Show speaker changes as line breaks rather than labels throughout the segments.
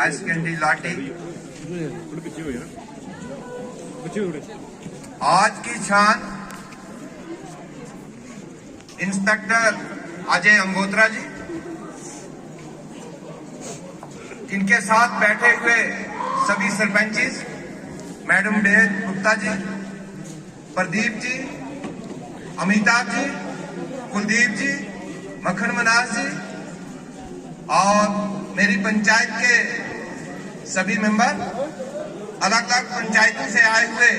Higher secondary लाठी। आज की शान इंस्पेक्टर अजय अंगोत्रा जी, इनके साथ बैठे हुए सभी सरपंचीज, मैडम बेद गुप्ता जी, प्रदीप जी, अमिताभ जी, कुलदीप जी, मक्खन मनाज जी और मेरी पंचायत के सभी मेंबर, अलग अलग पंचायतों से आए हुए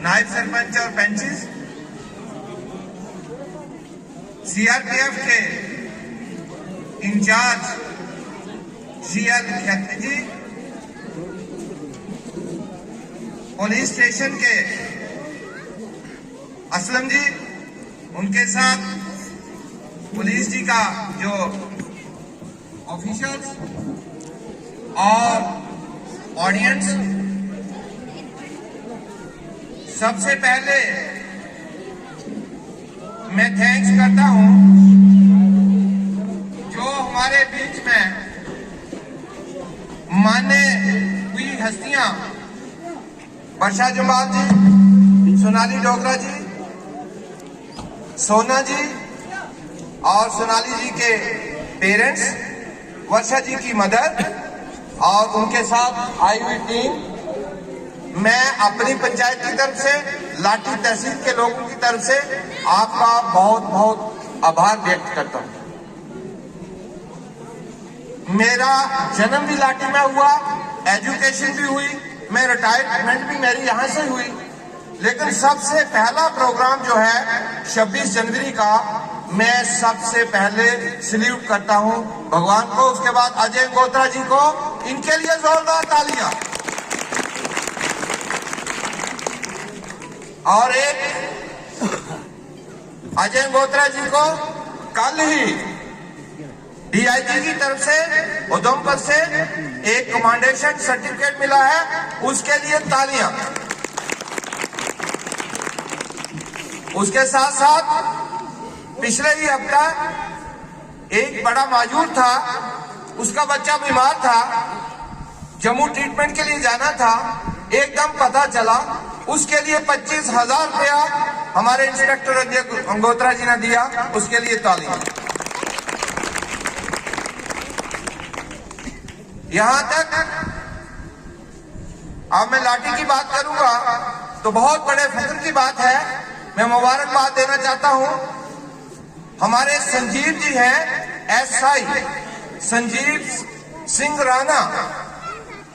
नायब सरपंच और पंचेस, सीआरपीएफ के इंचार्ज सीएल खत्री जी, पुलिस स्टेशन के असलम जी, उनके साथ पुलिस जी का जो ऑफिसर्स और ऑडियंस, सबसे पहले मैं थैंक्स करता हूं जो हमारे बीच में माने हुई हस्तियां वर्षा जमाल जी, सोनाली डोगरा जी, सोना जी और सोनाली जी के पेरेंट्स, वर्षा जी की मदर और उनके साथ आई हुई टीम, मैं अपनी पंचायत की तरफ से, लाठी तहसील के लोगों की तरफ से आपका बहुत बहुत आभार व्यक्त करता हूं। मेरा जन्म भी लाठी में हुआ, एजुकेशन भी हुई, मैं रिटायरमेंट भी मेरी यहां से हुई, लेकिन सबसे पहला प्रोग्राम जो है 26 जनवरी का, मैं सबसे पहले सल्यूट करता हूं भगवान को, उसके बाद अजय अंगोत्रा जी को, इनके लिए जोरदार तालियां। और एक अजय अंगोत्रा जी को कल ही डीआईजी की तरफ से उधमपुर से एक कमांडेशन सर्टिफिकेट मिला है, उसके लिए तालियां। उसके साथ साथ पिछले ही हफ्ता एक बड़ा माजूर था, उसका बच्चा बीमार था, जम्मू ट्रीटमेंट के लिए जाना था, एकदम पता चला, उसके लिए 25,000 रुपया हमारे इंस्पेक्टर अजय अंगोत्रा जी ने दिया, उसके लिए तालियां। यहां तक अब मैं लाठी की बात करूंगा तो बहुत बड़े फख्र की बात है, मैं मुबारकबाद देना चाहता हूं। हमारे संजीव जी हैं, एसआई संजीव सिंह राणा,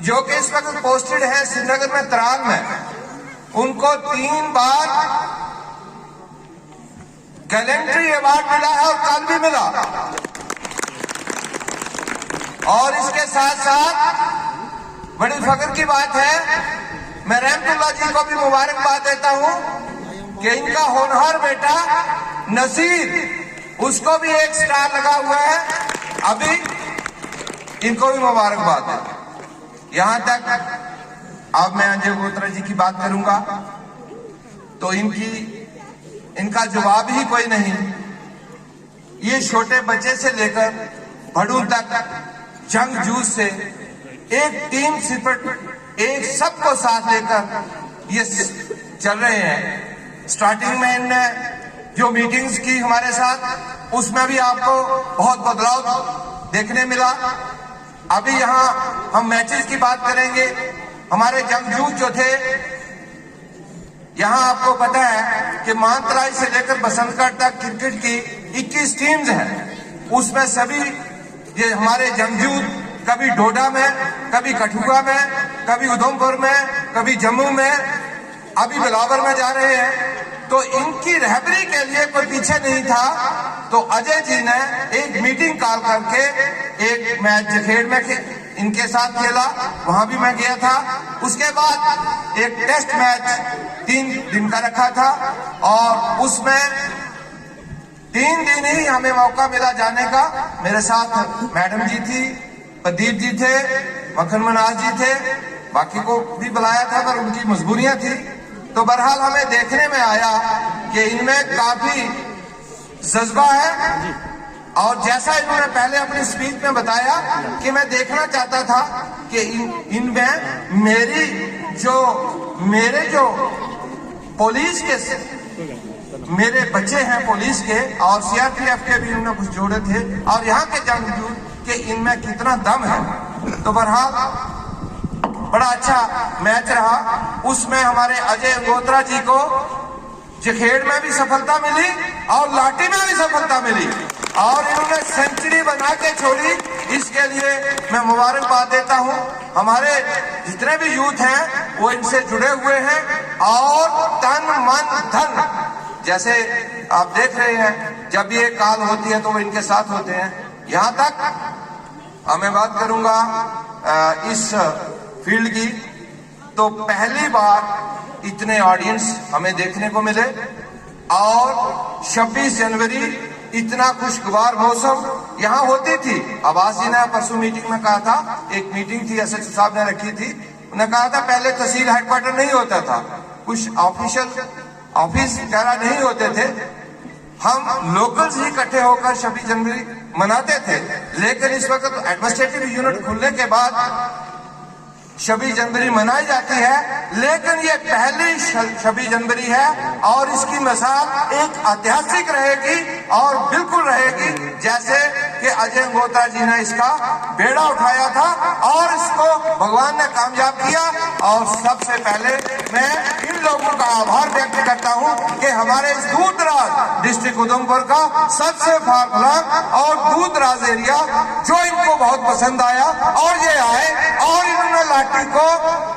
जो कि इस वक्त पोस्टेड है श्रीनगर में त्राल में, उनको 3 बार गैलेंट्री अवार्ड मिला है और कल भी मिला। और इसके साथ साथ बड़ी फख्र की बात है, मैं रहमतुल्लाह जी को भी मुबारकबाद देता हूं कि इनका होनहार बेटा नसीर, उसको भी 1 स्टार लगा हुआ है, अभी इनको भी मुबारकबाद है। यहां तक अब मैं अजय अंगोत्रा जी की बात करूंगा तो इनका जवाब ही कोई नहीं। ये छोटे बच्चे से लेकर बड़ों तक जंगजू से एक टीम स्पिरिट, एक सबको साथ लेकर ये चल रहे हैं। स्टार्टिंग में इनने जो मीटिंग्स की हमारे साथ, उसमें भी आपको बहुत बदलाव देखने मिला। अभी यहाँ हम मैचेस की बात करेंगे। हमारे जंगजू जो थे, यहाँ आपको पता है कि मानतलाई से लेकर बसंतगढ़ तक क्रिकेट की 21 टीम्स हैं, उसमें सभी ये हमारे जंगजू कभी डोडा में, कभी कठुआ में, कभी उधमपुर में, कभी जम्मू में, अभी बिलावर में जा रहे हैं। तो इनकी रहबरी के लिए कोई पीछे नहीं था, तो अजय जी ने एक मीटिंग कॉल करके एक मैच जखेड़ में इनके साथ खेला, वहां भी मैं गया था। उसके बाद एक टेस्ट मैच 3 दिन का रखा था और उसमें 3 दिन ही हमें मौका मिला जाने का। मेरे साथ मैडम जी थी, प्रदीप जी थे, मक्खन मनाज जी थे, बाकी को भी बुलाया था पर उनकी मजबूरियां थी। तो बहरहाल हमें देखने में आया कि इनमें काफी जज्बा है और जैसा इन्होंने पहले अपनी स्पीच में बताया कि मैं देखना चाहता था कि इनमें मेरे जो पुलिस के मेरे बच्चे हैं पुलिस के और सीआरपीएफ के भी उन्होंने कुछ जोड़े थे और यहाँ के जंगजू के इनमें कितना दम है। तो बहरहाल बड़ा अच्छा मैच रहा। उसमें हमारे अजय गोत्रा जी को जखेड़ में भी सफलता मिली और लाठी में भी सफलता मिली और इन्होंने सेंचुरी बना के छोड़ी। इसके लिए मैं मुबारकबाद देता हूं। हमारे जितने भी यूथ हैं वो इनसे जुड़े हुए हैं और तन मन धन, जैसे आप देख रहे हैं जब ये काल होती है तो वो इनके साथ होते हैं। यहां तक मैं बात करूंगा इस फील्ड की, तो पहली बार इतने ऑडियंस हमें देखने को मिले और 26 जनवरी इतना खुशगवार मौसम यहाँ होती थी। आवास जी ने परसों मीटिंग में कहा था, एक मीटिंग थी एसएचओ साहब ने रखी थी, उन्होंने कहा था पहले तहसील हेडक्वार्टर नहीं होता था, कुछ ऑफिशियल ऑफिस वगैरह नहीं होते थे, हम लोकल्स ही इकट्ठे होकर 26 जनवरी मनाते थे। लेकिन इस वक्त एडमिनिस्ट्रेटिव यूनिट खुलने के बाद 26 जनवरी मनाई जाती है, लेकिन ये पहली 26 जनवरी है और इसकी मिसाल एक ऐतिहासिक रहेगी और बिल्कुल रहेगी जैसे कि अजय गोत्रा जी ने इसका बेड़ा उठाया था और इसको भगवान ने कामयाब किया। और सबसे पहले मैं इन लोगों का आभार व्यक्त करता हूं कि हमारे इस दूर दराज डिस्ट्रिक्ट उधमपुर का सबसे फार फ्लंग और दूर दराज एरिया जो इनको बहुत पसंद आया और ये आए और इन्होंने लाठी को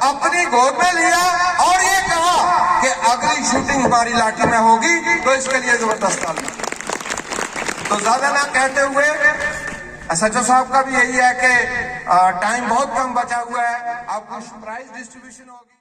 अपनी गोद में लिया और ये कहा कि अगली शूटिंग हमारी लाठी में होगी, तो इसके लिए जबरदस्त ताली। तो ज्यादा ना कहते हुए एसएचओ साहब का भी यही है कि टाइम बहुत कम बचा हुआ है, अब कुछ प्राइज डिस्ट्रीब्यूशन होगी।